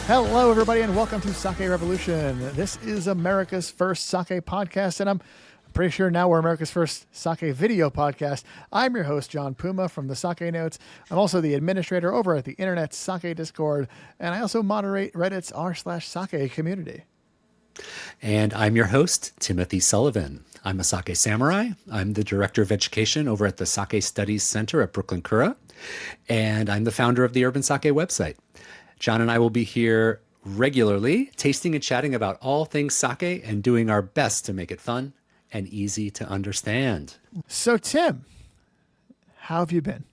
Hello, everybody, and welcome to Sake Revolution. This is America's first sake podcast, and I'm pretty sure now we're America's first sake video podcast. I'm your host, John Puma from the Sake Notes. I'm also the administrator over at the Internet Sake Discord, and I also moderate Reddit's r/sake community. And I'm your host, Timothy Sullivan. I'm a sake samurai. I'm the director of education over at the Sake Studies Center at Brooklyn Kura, and I'm the founder of the Urban Sake website. John and I will be here regularly, tasting and chatting about all things sake and doing our best to make it fun and easy to understand. So, Tim, how have you been?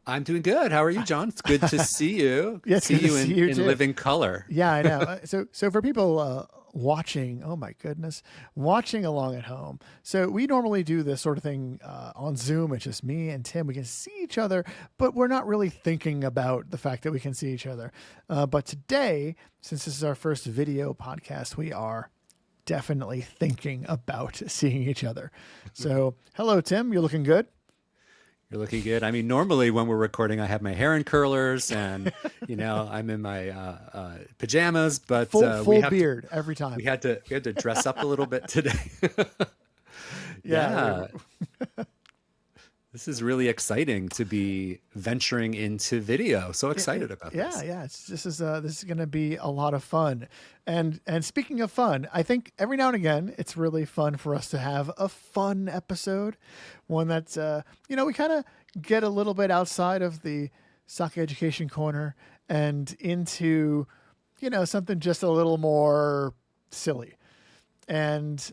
I'm doing good. How are you, John? It's good to see you. Yeah, it's good to see you in too. living color. Yeah, I know. So for people watching, oh my goodness, watching along at home. So we normally do this sort of thing on Zoom. It's just me and Tim. We can see each other, but we're not really thinking about the fact that we can see each other. But today, since this is our first video podcast, we are definitely thinking about seeing each other. So hello, Tim. You're looking good. You're looking good. I mean, normally when we're recording, I have my hair in curlers and, I'm in my pajamas, but full beard every time. We had to dress up a little bit today. Yeah. This is really exciting to be venturing into video. So excited about this. Yeah. This is going to be a lot of fun. And speaking of fun, I think every now and again, it's really fun for us to have a fun episode. One that's, we kind of get a little bit outside of the sake education corner and into, something just a little more silly. And,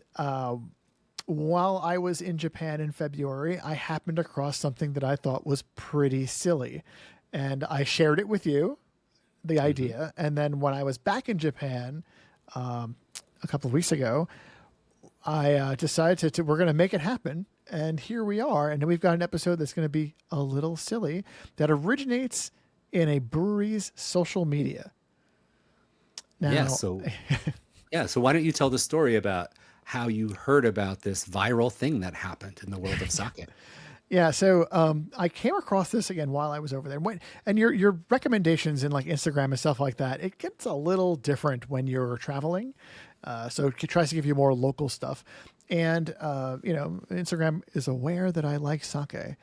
while I was in Japan in February, I happened across something that I thought was pretty silly. And I shared it with you, the idea. And then when I was back in Japan a couple of weeks ago, I decided we're going to make it happen. And here we are. And we've got an episode that's going to be a little silly that originates in a brewery's social media. Now, So why don't you tell the story about how you heard about this viral thing that happened in the world of sake? Yeah, so I came across this again while I was over there. And your recommendations in like Instagram and stuff like that, it gets a little different when you're traveling. So it tries to give you more local stuff. And, Instagram is aware that I like sake.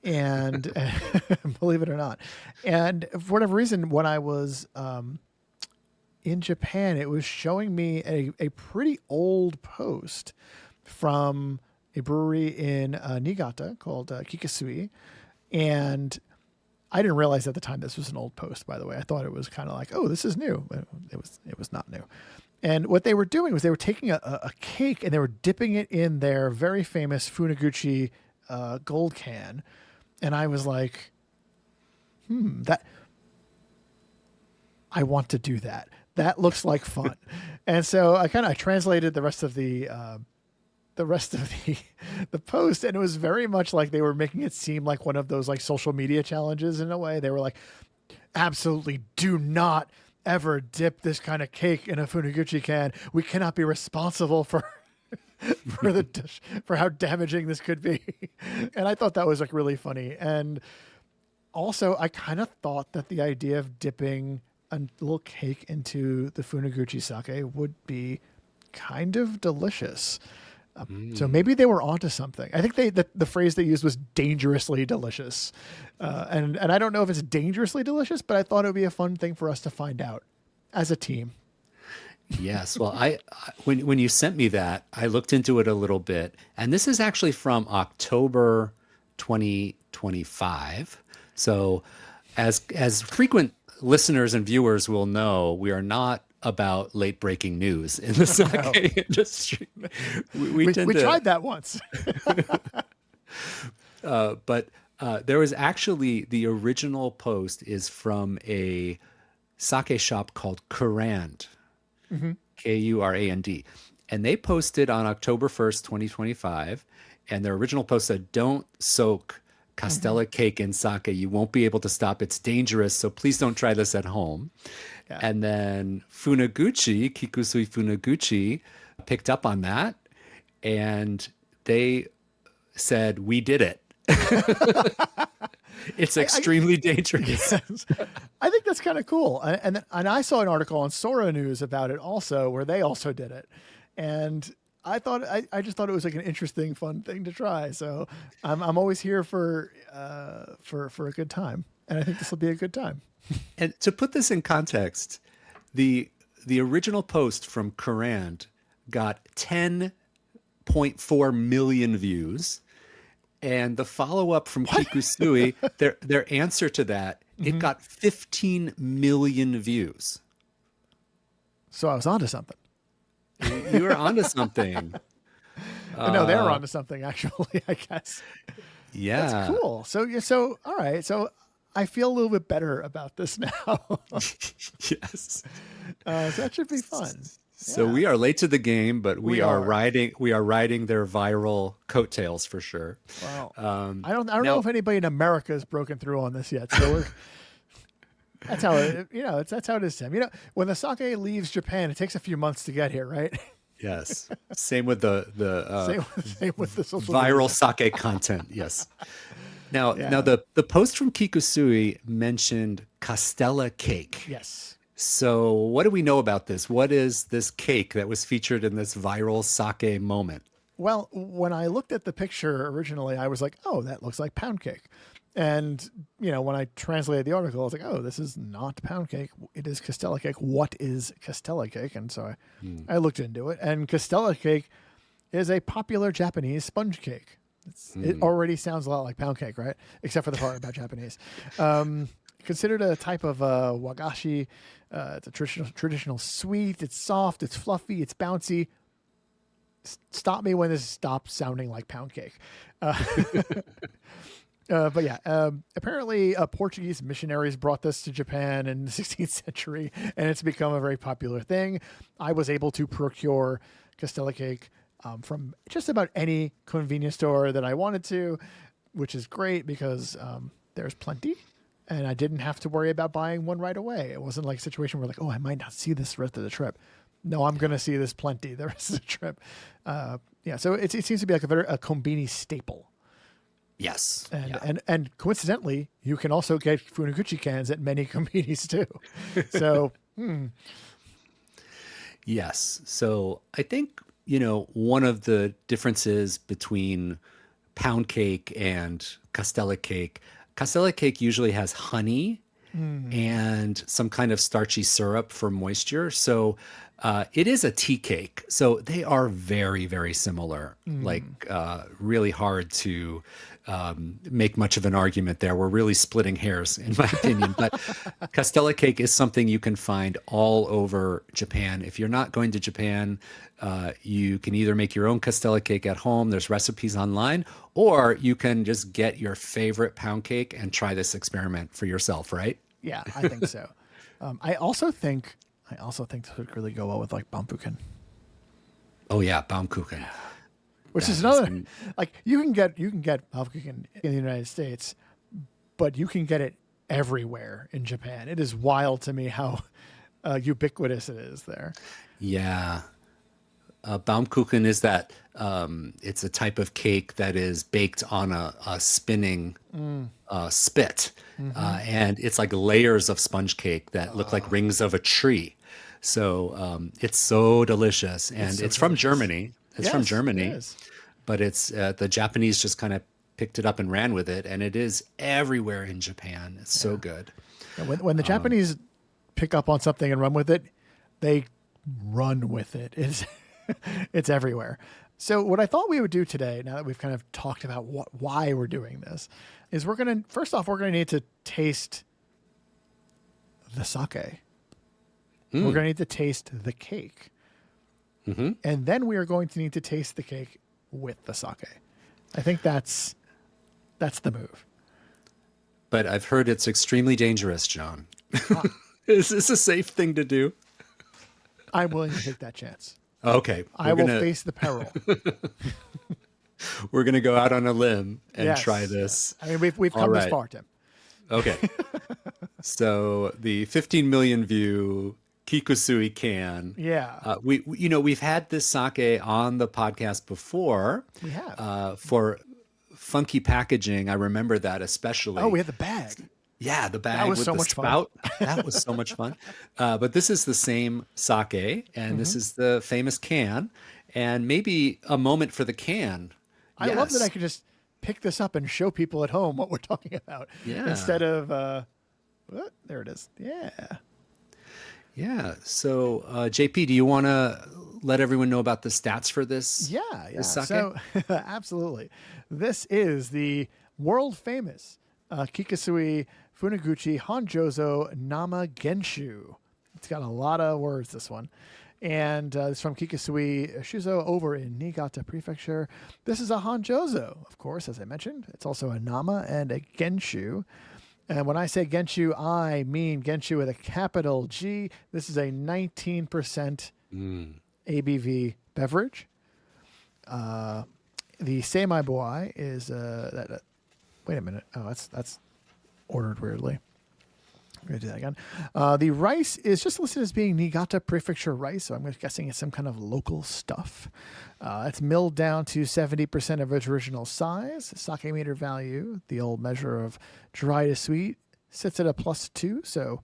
And believe it or not. And for whatever reason, when I was in Japan, it was showing me a pretty old post from a brewery in Niigata called Kikusui. And I didn't realize at the time this was an old post, by the way. I thought it was kind of like, oh, this is new. It was not new. And what they were doing was they were taking a cake and they were dipping it in their very famous Funaguchi gold can. And I was like, I want to do that. That looks like fun. And so I translated the rest of the post, and it was very much like they were making it seem like one of those like social media challenges in a way. They were like, absolutely do not ever dip this kind of cake in a Funaguchi can. We cannot be responsible for for how damaging this could be. And I thought that was like really funny. And also I kind of thought that the idea of dipping a little cake into the Funaguchi sake would be kind of delicious. So maybe they were onto something. I think the phrase they used was dangerously delicious. And I don't know if it's dangerously delicious, but I thought it would be a fun thing for us to find out as a team. Yes. Well, when you sent me that, I looked into it a little bit, and this is actually from October 2025. So as frequent listeners and viewers will know, we are not about late breaking news in the sake industry. We tried that once. But there was actually, the original post is from a sake shop called Kurand, Kurand. And they posted on October 1st, 2025. And their original post said, don't soak Castella cake in sake. You won't be able to stop. It's dangerous. So please don't try this at home. Yeah. And then Funaguchi, Kikusui Funaguchi, picked up on that. And they said, we did it. It's extremely dangerous. Yes. I think that's kind of cool. And I saw an article on Sora News about it also, where they also did it. And I just thought it was like an interesting, fun thing to try. So I'm always here for a good time. And I think this will be a good time. And to put this in context, the original post from Courand got 10.4 million views. And the follow-up from Kikusui, their answer to that, it got 15 million views. So I was onto something. You were onto something. No, they were onto something, actually, I guess. Yeah. That's cool. So all right. So I feel a little bit better about this now. Yes. So that should be fun. So Yeah. we are late to the game, but we are are. riding their viral coattails for sure. Wow. I don't now- know if anybody in America has broken through on this yet. So that's how that's how it is, Tim. When the sake leaves Japan, it takes a few months to get here, right? Yes. Same with the Same with the social viral media. sake content. Yes. Now, Yeah. now the post from Kikusui mentioned Castella cake. Yes. So what do we know about this? What is this cake that was featured in this viral sake moment? Well, when I looked at the picture originally, I was like, "Oh, that looks like pound cake." And when I translated the article, I was like, "Oh, this is not pound cake. It is Castella cake. What is Castella cake?" And so I looked into it, and Castella cake is a popular Japanese sponge cake. It already sounds a lot like pound cake, right? Except for the part about Japanese. Considered a type of wagashi. It's a traditional sweet. It's soft. It's fluffy. It's bouncy. Stop me when this stops sounding like pound cake. But yeah, apparently Portuguese missionaries brought this to Japan in the 16th century, and it's become a very popular thing. I was able to procure Castella cake from just about any convenience store that I wanted to, which is great because there's plenty. And I didn't have to worry about buying one right away. It wasn't like a situation where like, oh, I might not see this the rest of the trip. No, I'm going to see this plenty the rest of the trip. So it seems to be like a Konbini staple. Yes. And coincidentally, you can also get Funaguchi cans at many Konbinis too. So, Yes. So I think, one of the differences between pound cake and Castella cake usually has honey and some kind of starchy syrup for moisture. So it is a tea cake. So they are very, very similar, really hard to make much of an argument there. We're really splitting hairs, in my opinion. But Castella cake is something you can find all over Japan. If you're not going to Japan, you can either make your own Castella cake at home. There's recipes online, or you can just get your favorite pound cake and try this experiment for yourself, right? yeah, I think so. I also think this would really go well with like Bambuken. Oh yeah, Baumkuchen. Which That is is another, like you can get Bambuken in the United States, but you can get it everywhere in Japan. It is wild to me how ubiquitous it is there. Yeah. Baumkuchen is that it's a type of cake that is baked on a spinning spit. And it's like layers of sponge cake that look like rings of a tree. So it's so delicious. And it's from Germany. It's from Germany. It is. But it's the Japanese just kind of picked it up and ran with it. And it is everywhere in Japan. It's so good. Yeah, when the Japanese pick up on something and run with it, they run with it. It's everywhere. So what I thought we would do today, now that we've kind of talked about why we're doing this, is we're going to need to taste the sake. We're going to need to taste the cake. And then we are going to need to taste the cake with the sake. I think that's the move. But I've heard it's extremely dangerous, John. Is this a safe thing to do? I'm willing to take that chance. Okay. I will face the peril. We're going to go out on a limb and Yes. try this. I mean, we've come this far, Tim. Okay. So the 15 million view Kikusui can. Yeah. We've had this sake on the podcast before. We have. For funky packaging. I remember that Oh, especially. we had the bag. Yeah, the That bag was with so the much fun. spout. That was so much fun. But this is the same sake, and this Hmm. is the famous can, and maybe a moment for the can. I love that I Yes. could just pick this up and show people at home what we're talking about Yeah. instead of what? There it is. Yeah. Yeah. So, JP, do you want to let everyone know about the stats for this Yeah. sake? So, absolutely. This is the world famous Kikusui Funaguchi Honjozo Nama Genshu. It's got a lot of words, this one. And it's from Kikusui Shuzo over in Niigata Prefecture. This is a Honjozo, of course, as I mentioned. It's also a Nama and a Genshu. And when I say Genshu, I mean Genshu with a capital G. This is a 19% Mm. ABV beverage. The Seimai Boai is wait a minute. Oh, that's ordered weirdly. I'm gonna do that again. The rice is just listed as being Niigata Prefecture rice, so I'm guessing it's some kind of local stuff. It's milled down to 70% of its original size. Sake meter value, the old measure of dry to sweet, sits at a +2, so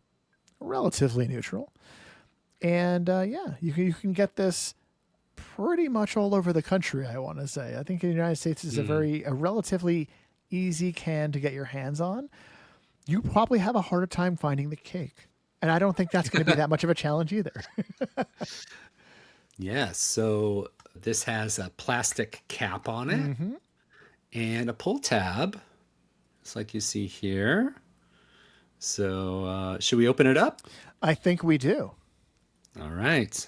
relatively neutral. And yeah, you can get this pretty much all over the country. I want to say. I think in the United States is Mm. a relatively easy can to get your hands on. You probably have a harder time finding the cake. And I don't think that's going to be that much of a challenge either. Yes. So this has a plastic cap on it Hmm. and a pull tab, just like you see here. So, should we open it up? I think we do. All right.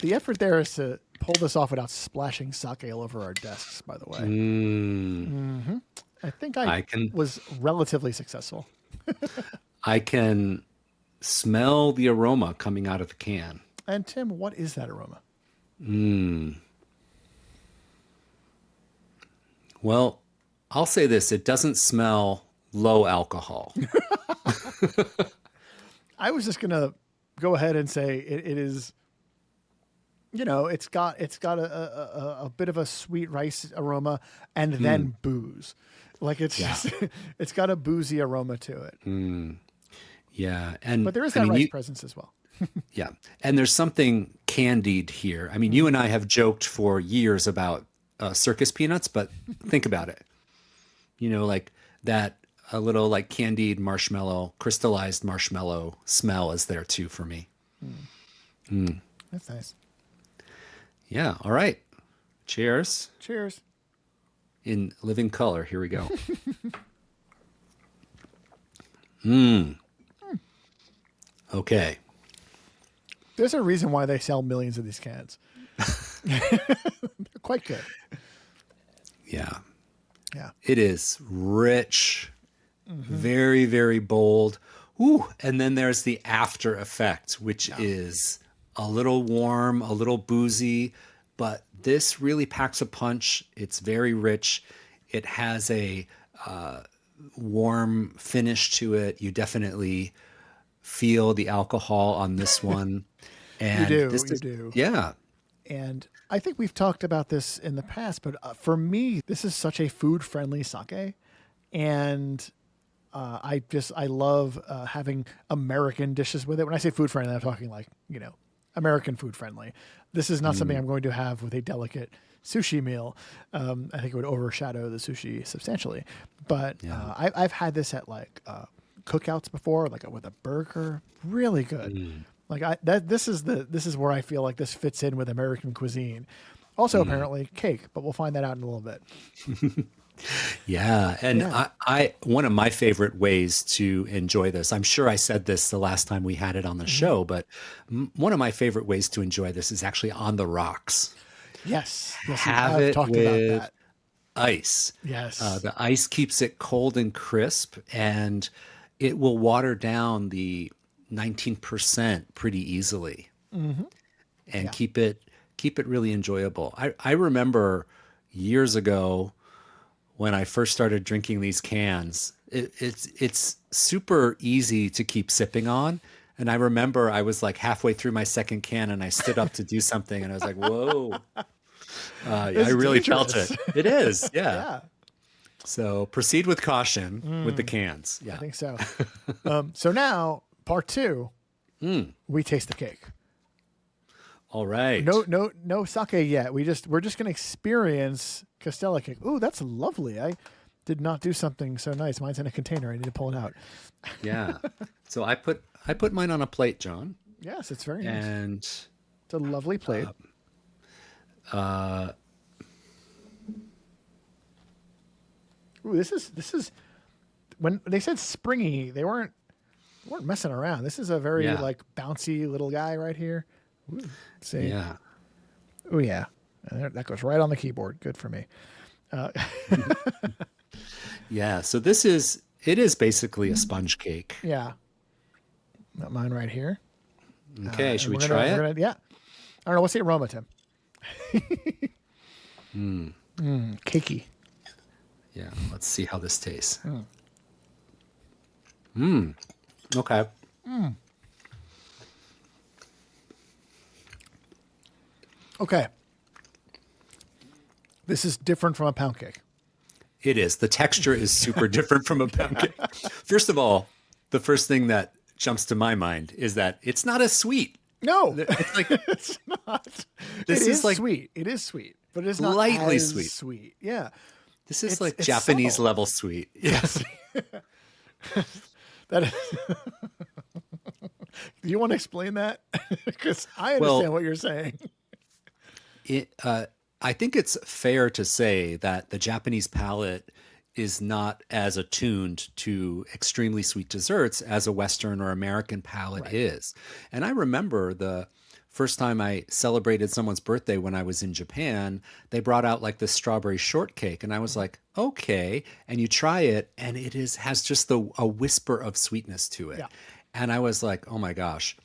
The effort there is to pull this off without splashing sake all over our desks, by the way. Mm. I think I I can was relatively successful. I can smell the aroma coming out of the can. And Tim, what is that aroma? Mm. Well, I'll say this, it doesn't smell low alcohol. I was just going to go ahead and say it is, it's got a bit of a sweet rice aroma and Mm. then booze. Like it's Yeah. just it's got a boozy aroma to it. Mm. Yeah. But And there is I that mean rice you presence as well. yeah. And there's something candied here. I mean, you and I have joked for years about circus peanuts, but think about it. Like that a little like candied marshmallow, crystallized marshmallow smell is there too for me. Mm. That's nice. Yeah. All right. Cheers. Cheers. In living color. Here we go. Mm. Okay. There's a reason why they sell millions of these cans. They're quite good. Yeah. Yeah. It is rich, very, very bold. Ooh, and then there's the after effect, which Yeah. is a little warm, a little boozy, but this really packs a punch. It's very rich. It has a warm finish to it. You definitely feel the alcohol on this one. You And do. this You is, do. yeah. And I think we've talked about this in the past, but for me, this is such a food friendly sake. And I love having American dishes with it. When I say food friendly, I'm talking like, American food friendly. This is not something Mm, I'm going to have with a delicate sushi meal. I think it would overshadow the sushi substantially. But yeah. I've had this at like cookouts before, like with a burger. Really good. Mm, Like this is where I feel like this fits in with American cuisine. Also, mm. apparently cake, but we'll find that out in a little bit. Yeah, and Yeah. I one of my favorite ways to enjoy this. I'm sure I said this the last time we had it on the Hmm. show, but one of my favorite ways to enjoy this is actually on the rocks. Yes, you Have have it talked about with that. ice. Yes. The ice keeps it cold and crisp, and it will water down the 19% pretty easily Hmm. and Yeah. keep it really enjoyable. I remember years ago when I first started drinking these cans, it's super easy to keep sipping on. And I remember I was like halfway through my second can and I stood up to do something and I was like, whoa, I It's really felt it. dangerous. It is. Yeah. Yeah, So proceed with caution with the cans. I Yeah. think so. So now part two, we taste the cake. All right. No sake yet. We're just gonna experience Castella cake. Ooh, that's lovely. I did not do something so nice. Mine's in a container. I need to pull it out. Yeah. So I put mine on a plate, John. Yes, it's very nice. And It's a lovely plate. Ooh, this is when they said springy, they weren't messing around. This is a very Yeah. like bouncy little guy right here. Ooh, let's see. yeah. Oh yeah, and that goes right on the keyboard. Good for me. Yeah. So it is basically a sponge cake. Yeah, got mine right here. Okay. And Should we we're try it? yeah. I don't know. What's the aroma, Tim? Cakey. Yeah. Let's see how this tastes. Okay. Okay. This is different from a pound cake. It is. The texture is super different from a pound cake. First of all, the first thing that jumps to my mind is that it's not as sweet. No, It's like it's not. This It is is like sweet. It is sweet, but it's not lightly as sweet. sweet. Yeah. this is It's Japanese subtle. level sweet. Yes. That is, do you want to explain that? Because I Well, understand what you're saying. I think it's fair to say that the Japanese palate is not as attuned to extremely sweet desserts as a Western or American palate is. And I remember the first time I celebrated someone's birthday when I was in Japan, they brought out like this strawberry shortcake, and I was like, okay. And you try it, and has just a whisper of sweetness to it. Yeah. And I was like, oh my gosh.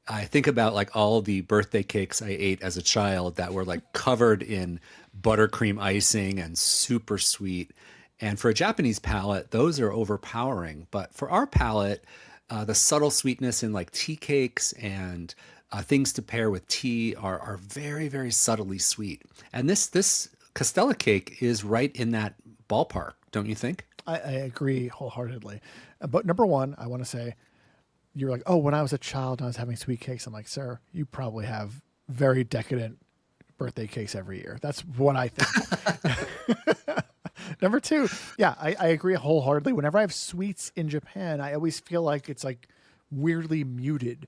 I think about like all the birthday cakes I ate as a child that were like covered in buttercream icing and super sweet. And for a Japanese palate, those are overpowering. But for our palate, the subtle sweetness in like tea cakes and things to pair with tea are very, very subtly sweet. And this Castella cake is right in that ballpark, don't you think? I agree wholeheartedly. But number one, I want to say, you're like, oh, when I was a child and I was having sweet cakes, I'm like, sir, you probably have very decadent birthday cakes every year. That's what I think. Number two, yeah, I agree wholeheartedly. Whenever I have sweets in Japan, I always feel like it's like weirdly muted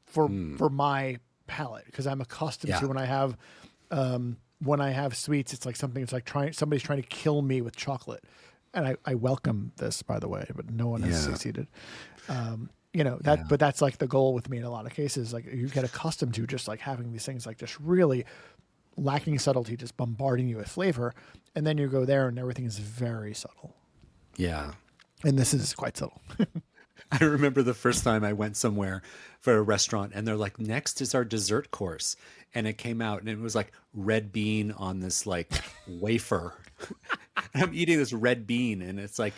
for my palate because I'm accustomed Yeah. to when I have sweets, it's like somebody's trying to kill me with chocolate. And I welcome this, by the way, but no one has Yeah. succeeded. But that's like the goal with me in a lot of cases. Like you get accustomed to just like having these things like just really lacking subtlety, just bombarding you with flavor. And then you go there and everything is very subtle. Yeah. And this is quite subtle. I remember the first time I went somewhere for a restaurant and they're like, next is our dessert course. And it came out and it was like red bean on this like wafer. And I'm eating this red bean and it's like,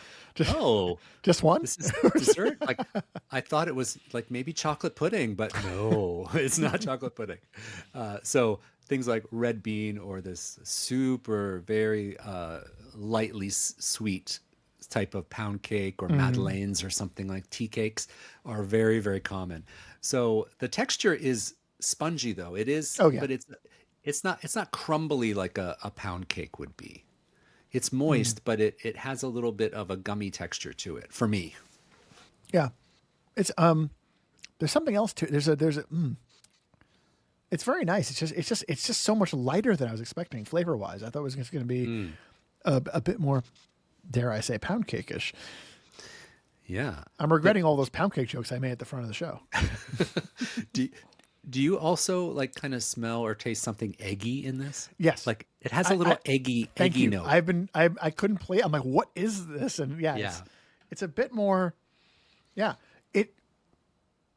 oh, Just one? this is dessert? Like I thought it was like maybe chocolate pudding, but no, it's not chocolate pudding. So things like red bean or this super, very lightly sweet type of pound cake or madeleines or something like tea cakes are very, very common. So the texture is spongy though. It is, Oh, yeah. but it's not crumbly like a pound cake would be. It's moist, but it has a little bit of a gummy texture to it for me. Yeah. It's there's something else to it. It's very nice. It's just so much lighter than I was expecting flavor wise. I thought it was just going to be a bit more, dare I say, pound cake-ish. Yeah. I'm regretting all those pound cake jokes I made at the front of the show. Do you also like kind of smell or taste something eggy in this? Yes. Like it has a little eggy Thank you. note. I couldn't play. I'm like, what is this? And yeah, Yeah. it's a bit more. Yeah,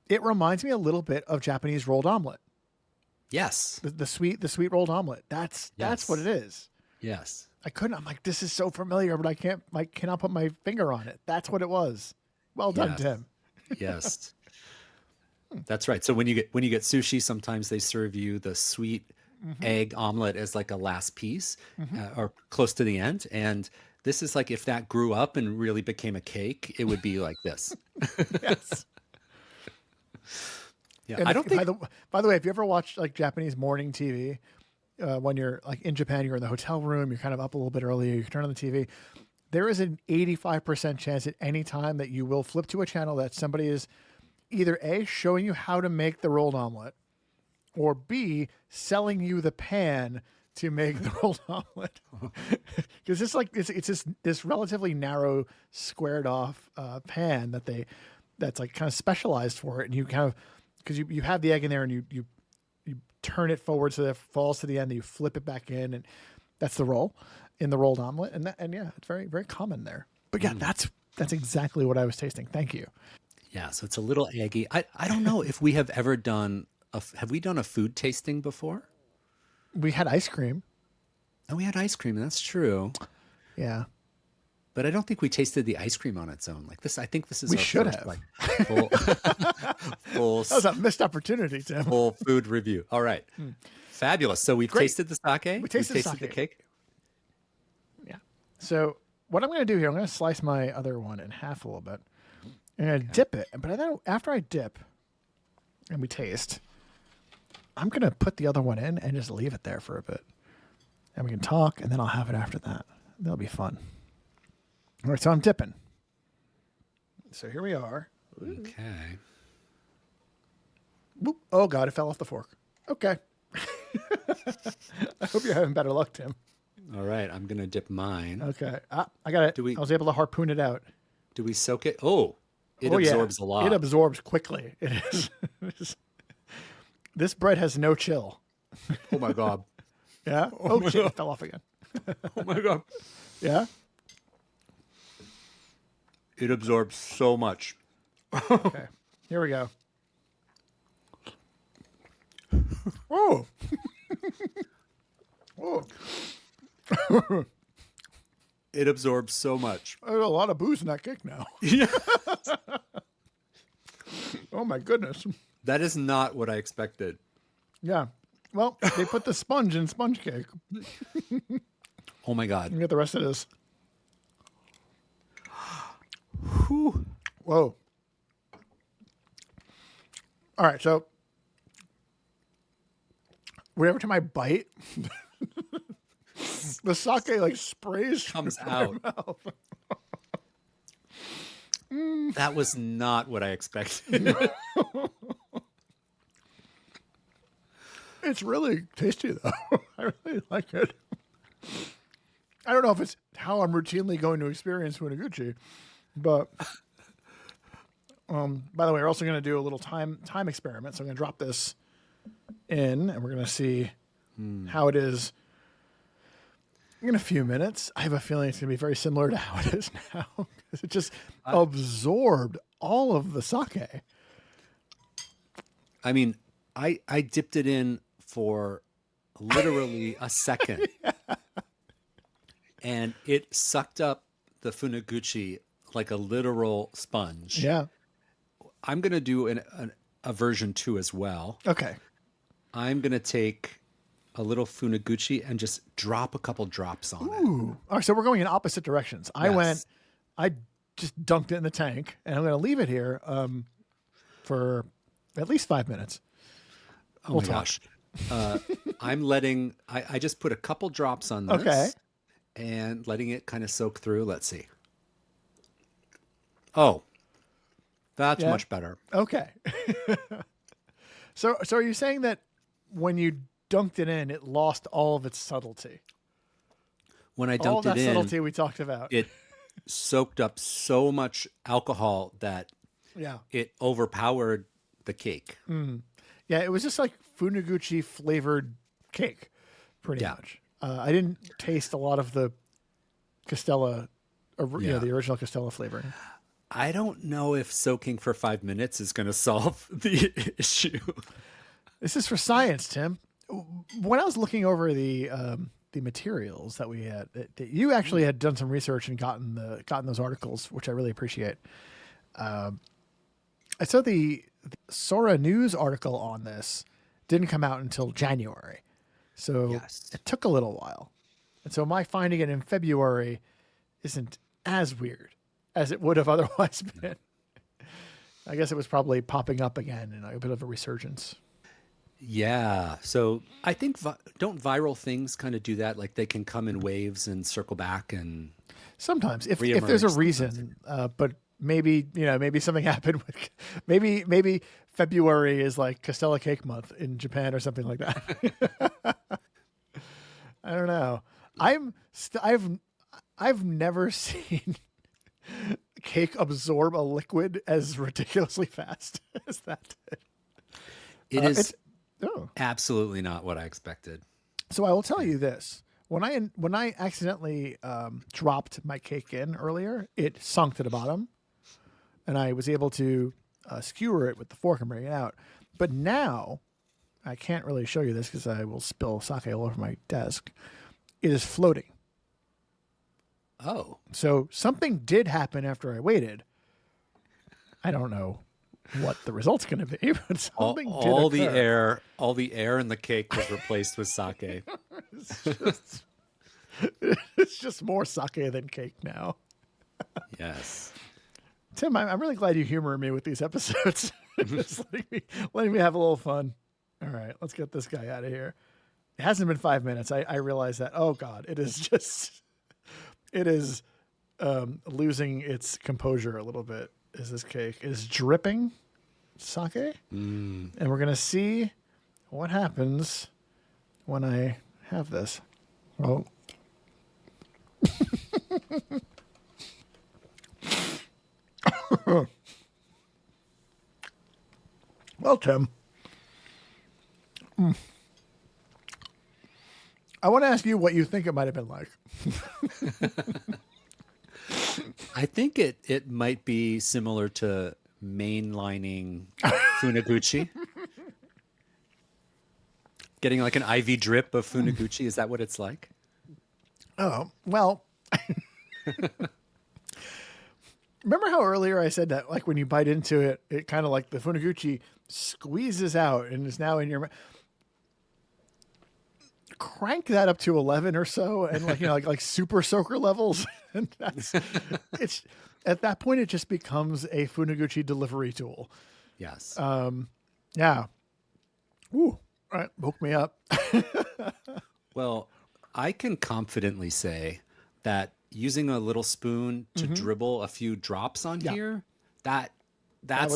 it reminds me a little bit of Japanese rolled omelet. Yes. The sweet rolled omelet. That's what it is. Yes. I'm like, this is so familiar, but I cannot put my finger on it. That's what it was. Well done, Yes. Tim. Yes. That's right. So when you get sushi, sometimes they serve you the sweet egg omelet as like a last piece or close to the end. And this is like if that grew up and really became a cake, it would be like this. Yes. Yeah, And I if, don't think. by the way, if you ever watch like Japanese morning TV, when you're like in Japan, you're in the hotel room, you're kind of up a little bit earlier, you turn on the TV. There is an 85% chance at any time that you will flip to a channel that somebody is either A, showing you how to make the rolled omelet, or B, selling you the pan to make the rolled omelet. Because it's like it's this relatively narrow, squared off pan that's like kind of specialized for it, and you kind of because you have the egg in there and you turn it forward so that it falls to the end, and you flip it back in, and that's the roll in the rolled omelet, and yeah, it's very very common there. But yeah, that's exactly what I was tasting. Thank you. Yeah, so it's a little eggy. I don't know if we have ever done have we done a food tasting before? We had ice cream. Oh, we had ice cream. That's true. Yeah, But I don't think we tasted the ice cream on its own. Like this, I think this is we our should first have. like full, full, That was a missed opportunity, Tim. full food review. All right, fabulous. So we've Great. tasted the sake. We tasted the the sake. cake. Yeah. So what I'm going to do here, I'm going to slice my other one in half a little bit. I'm going to dip it. But then after I dip and we taste, I'm going to put the other one in and just leave it there for a bit. And we can talk, and then I'll have it after that. That'll be fun. All right, so I'm dipping. So here we are. Okay. Boop. Oh, God, it fell off the fork. Okay. I hope you're having better luck, Tim. All right. I'm gonna dip mine. Okay. I got it. Do we- I was able to harpoon it out. Do we soak it? Oh, it Oh, yeah. absorbs a lot. It absorbs quickly. It is. This bread has no chill. Oh my god. Yeah. Oh, shit! It fell off again. Oh my god. Yeah. It absorbs so much. Okay. Here we go. Oh. Oh. It absorbs so much. There's a lot of booze in that cake now. Yeah. Oh my goodness. That is not what I expected. Yeah. Well, they put the sponge in sponge cake. Oh my god. You get the rest of this. Whew. Whoa. All right, so whenever time I bite, the sake like sprays Comes through out. my mouth. That was not what I expected. It's really tasty though. I really like it. I don't know if it's how I'm routinely going to experience Funaguchi, but by the way, we're also going to do a little time experiment. So I'm going to drop this in, and we're going to see how it is in a few minutes. I have a feeling it's going to be very similar to how it is now because it just absorbed all of the sake. I mean, I dipped it in for literally a second. And it sucked up the Funaguchi like a literal sponge. Yeah. I'm going to do a version 2 as well. Okay. I'm going to take a little Funaguchi and just drop a couple drops on it. Ooh. All right, so we're going in opposite directions. Yes. I just dunked it in the tank, and I'm going to leave it here for at least 5 minutes. Oh my gosh. I just put a couple drops on this. Okay. And letting it kind of soak through. Let's see. Oh, that's much better. Okay. So are you saying that when you dunked it in, it lost all of its subtlety? When I All dunked that it in, subtlety we talked about. it soaked up so much alcohol that Yeah. it overpowered the cake. Yeah, it was just like Funaguchi flavored cake, pretty Yeah. much. I didn't taste a lot of the Castella, Yeah. the original Castella flavoring. I don't know if soaking for 5 minutes is going to solve the issue. This is for science, Tim. When I was looking over the materials that we had, that you actually had done some research and gotten those articles, which I really appreciate. I saw the Sora News article on this didn't come out until January. So Yes. it took a little while. And so my finding it in February isn't as weird as it would have otherwise been. I guess it was probably popping up again in a bit of a resurgence. Yeah. So I think don't viral things kind of do that? Like they can come in waves and circle back and Sometimes, if reemerge. there's a Sometimes. reason, but maybe maybe something happened with maybe February is like Castella Cake Month in Japan or something like that. I don't know. I've never seen cake absorb a liquid as ridiculously fast as that did. It is It's oh. absolutely not what I expected. So I will tell you this: when I accidentally dropped my cake in earlier, it sunk to the bottom, and I was able to skewer it with the fork and bring it out. But now I can't really show you this because I will spill sake all over my desk. It is floating. Oh, So something did happen after I waited. I don't know what the result's going to be, but something all did the occur. all the air in the cake was replaced with sake. It's just more sake than cake now. Yes. Tim, I'm really glad you humor me with these episodes. Just letting me have a little fun. All right, let's get this guy out of here. It hasn't been 5 minutes. I realize that. Oh God, it is losing its composure a little bit. Is this cake is dripping sake, and we're gonna see what happens when I have this. Oh. Well, Tim, I want to ask you what you think it might have been like. I think it might be similar to mainlining Funaguchi. Getting like an IV drip of Funaguchi. Is that what it's like? Oh, well, remember how earlier I said that, like, when you bite into it, it kind of like the Funaguchi squeezes out and is now in your mouth. Crank that up to 11 or so and like super soaker levels. And it's at that point, it just becomes a Funaguchi delivery tool. Yes. Yeah. Ooh. All right. Woke me up. Well, I can confidently say that using a little spoon to dribble a few drops on Yeah. here, that's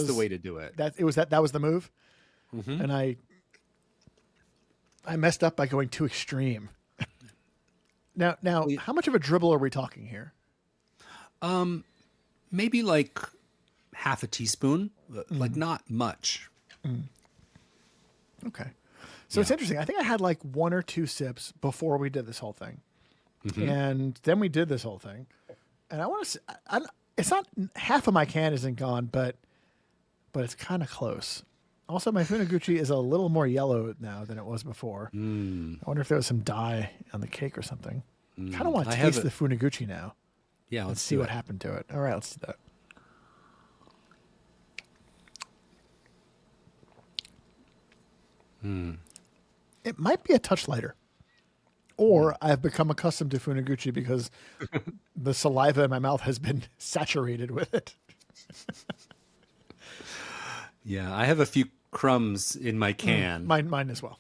the way to do it. That was the move. And I messed up by going too extreme. Now, how much of a dribble are we talking here? Maybe like half a teaspoon, like not much. Okay. So it's interesting. I think I had like one or two sips before we did this whole thing. And then we did this whole thing. And I want to say, it's not half of my can isn't gone, but it's kind of close. Also, my Funaguchi is a little more yellow now than it was before. I wonder if there was some dye on the cake or something. Kind of want to taste the Funaguchi now. Yeah, Let's let's see do what it. happened to it. All right, let's do that. It might be a touch lighter. Or I've become accustomed to Funaguchi because the saliva in my mouth has been saturated with it. Yeah, I have a few crumbs in my can. Mine as well.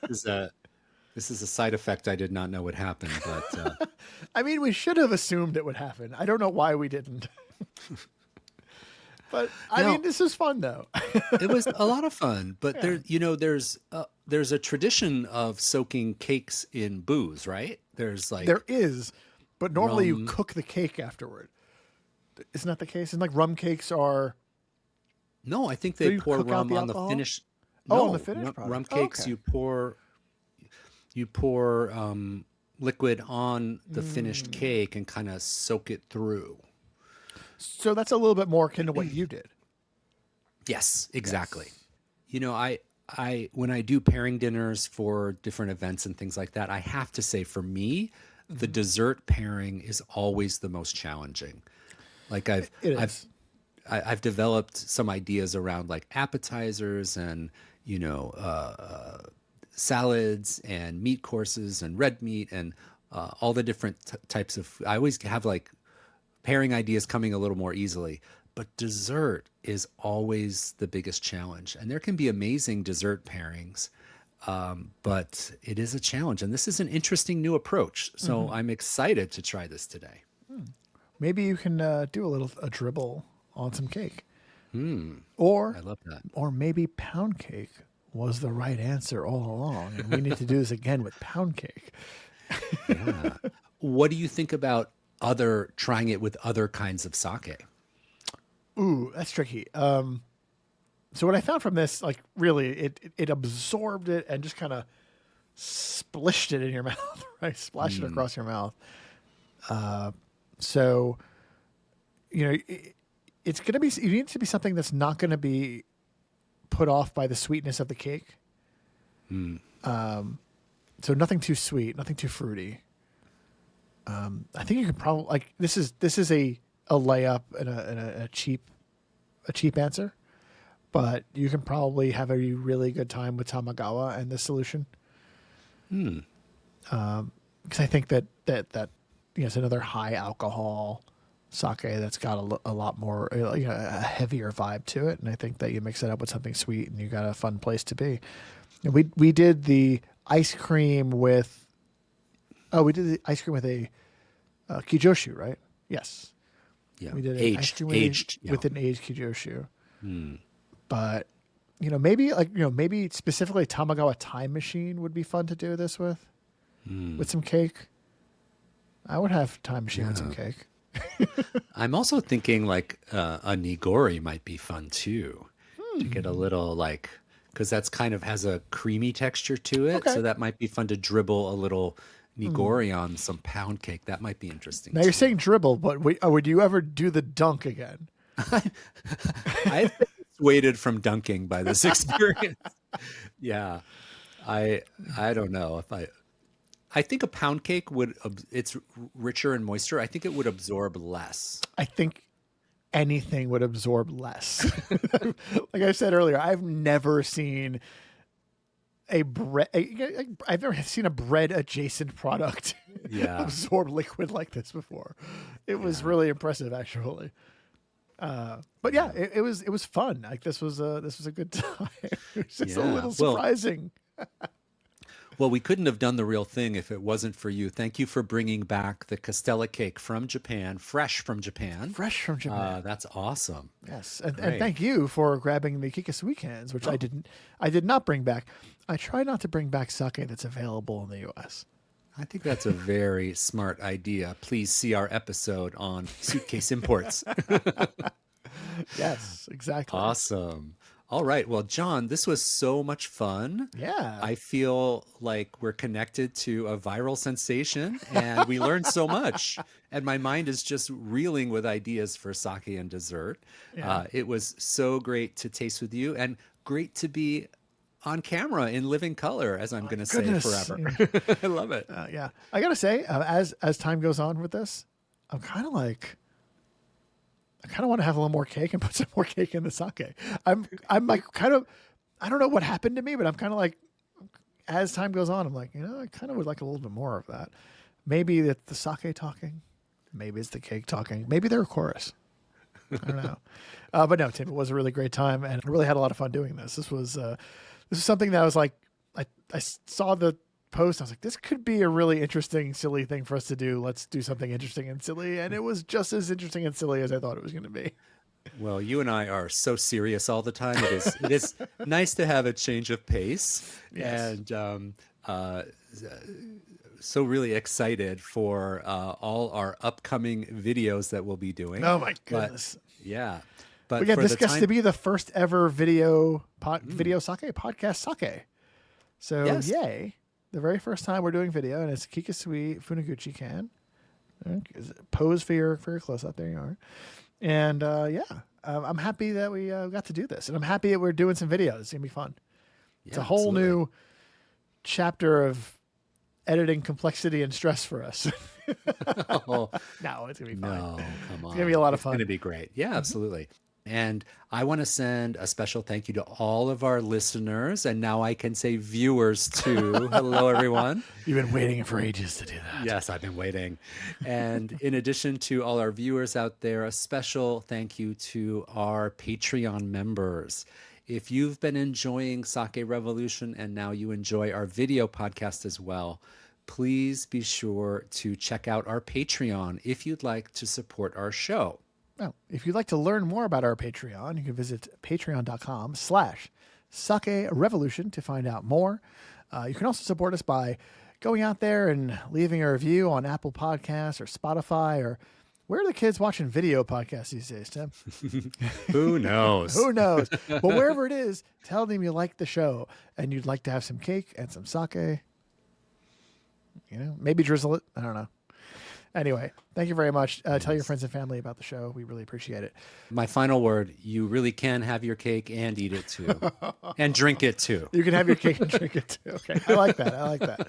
This is a side effect I did not know would happen, but I mean, we should have assumed it would happen. I don't know why we didn't. But I No. mean, this is fun though. it was a lot of fun. But there's a tradition of soaking cakes in booze, right? There's like There is, but normally you rum. cook the cake afterward. Isn't that the case? And like rum cakes are. No, I think Do they you pour cook out rum the on the alcohol? finished. Oh, No, on the finished product. rum Oh, cakes. okay. You pour liquid on the finished cake and kind of soak it through. So that's a little bit more akin to what you did. Yes, exactly. You know, I when I do pairing dinners for different events and things like that, I have to say for me, the dessert pairing is always the most challenging. Like It is. I've developed some ideas around like appetizers and, you know, salads and meat courses and red meat and all the different types of. I always have like pairing ideas coming a little more easily, but dessert is always the biggest challenge. And there can be amazing dessert pairings, but it is a challenge. And this is an interesting new approach. So I'm excited to try this today. Maybe you can do a dribble on some cake, I love that. or maybe pound cake was the right answer all along, and we need to do this again with pound cake. Yeah. What do you think about other trying it with other kinds of sake? Ooh, that's tricky. So what I found from this, like really, it absorbed it and just kind of splished it in your mouth, right? Splashed it across your mouth. So, you know, it's going to be, you need it to be something that's not going to be put off by the sweetness of the cake. So nothing too sweet, nothing too fruity. I think you could probably like this is a layup and a cheap answer, but you can probably have a really good time with Tamagawa and this solution. Because I think that you know, it's another high alcohol sake that's got a lot more, you know, a heavier vibe to it, and I think that you mix it up with something sweet, and you got a fun place to be. And we did the ice cream with. Oh, we did the ice cream with a kijoshu, right? Yes. Yeah. We did an ice cream Aged. with an aged kijoshu. But you know, maybe specifically Tamagawa Time Machine would be fun to do this with some cake. I would have Time Machine with some cake. I'm also thinking like a nigori might be fun too, to get a little like, because that's kind of has a creamy texture to it. Okay. So that might be fun to dribble a little nigori on some pound cake. That might be interesting. Now you're saying dribble, but would you ever do the dunk again? I've been dissuaded from dunking by this experience. Yeah. I don't know if I think a pound cake would, it's richer and moister. I think it would absorb less. I think anything would absorb less. Like I said earlier, I've never seen I've never seen a bread adjacent product absorb liquid like this before. It was really impressive, actually. But yeah, it was fun. Like this was a good time. It was just a little surprising. Well, we couldn't have done the real thing if it wasn't for you. Thank you for bringing back the Castella cake from Japan, fresh from Japan. Fresh from Japan. That's awesome. Yes, and thank you for grabbing the Kikusui cans, which I did not bring back. I try not to bring back sake that's available in the U.S. I think that's a very smart idea. Please see our episode on suitcase imports. Yes, exactly. Awesome. All right. Well, John, this was so much fun. Yeah. I feel like we're connected to a viral sensation and we learned so much. And my mind is just reeling with ideas for sake and dessert. Yeah. It was so great to taste with you and great to be on camera in living color, as I'm going to say forever. I love it. Yeah. I got to say, as time goes on with this, I'm kind of like, I kind of want to have a little more cake and put some more cake in the sake. I'm like kind of, I don't know what happened to me, but I'm kind of like, as time goes on, I'm like, you know, I kind of would like a little bit more of that. Maybe it's the sake talking, maybe it's the cake talking, maybe they're a chorus. I don't know. But no, Tim, it was a really great time, and I really had a lot of fun doing this. This was something that I was like, I saw the post. I was like, this could be a really interesting, silly thing for us to do. Let's do something interesting and silly. And it was just as interesting and silly as I thought it was going to be. Well, you and I are so serious all the time. It is nice to have a change of pace. Yes. And so really excited for all our upcoming videos that we'll be doing. Oh my goodness. But again, this gets to be the first ever video sake podcast sake. So yay. The very first time we're doing video, and it's Kikusui Funaguchi can. Pose for your close up. There you are. And I'm happy that we got to do this, and I'm happy that we're doing some videos. It's gonna be fun. It's a whole new chapter of editing complexity and stress for us. Oh, no, it's gonna be fun. No, come on. It's gonna be a lot of fun. It's gonna be great. Yeah, absolutely. And I want to send a special thank you to all of our listeners. And now I can say viewers too. Hello, everyone. You've been waiting for ages to do that. Yes, I've been waiting. And in addition to all our viewers out there, a special thank you to our Patreon members. If you've been enjoying Sake Revolution and now you enjoy our video podcast as well, please be sure to check out our Patreon if you'd like to support our show. Now, if you'd like to learn more about our Patreon, you can visit patreon.com/Sake Revolution to find out more. You can also support us by going out there and leaving a review on Apple Podcasts or Spotify, or where are the kids watching video podcasts these days, Tim? Who knows? Who knows? But wherever it is, tell them you like the show and you'd like to have some cake and some sake. Maybe drizzle it. I don't know. Anyway, thank you very much. Tell your friends and family about the show. We really appreciate it. My final word, you really can have your cake and eat it too. And drink it too. You can have your cake and drink it too. Okay. I like that.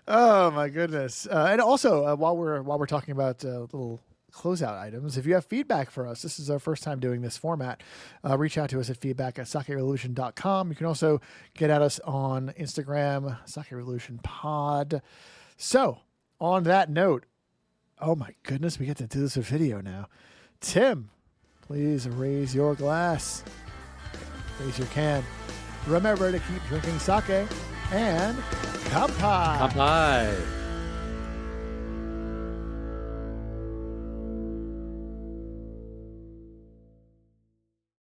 Oh my goodness. And also while we're talking about little closeout items, if you have feedback for us, this is our first time doing this format, reach out to us at feedback@sakerevolution.com. You can also get at us on Instagram, Sake Revolution Pod. So on that note, oh my goodness, we get to do this with video now. Tim, please raise your glass. Raise your can. Remember to keep drinking sake and kanpai. Kanpai.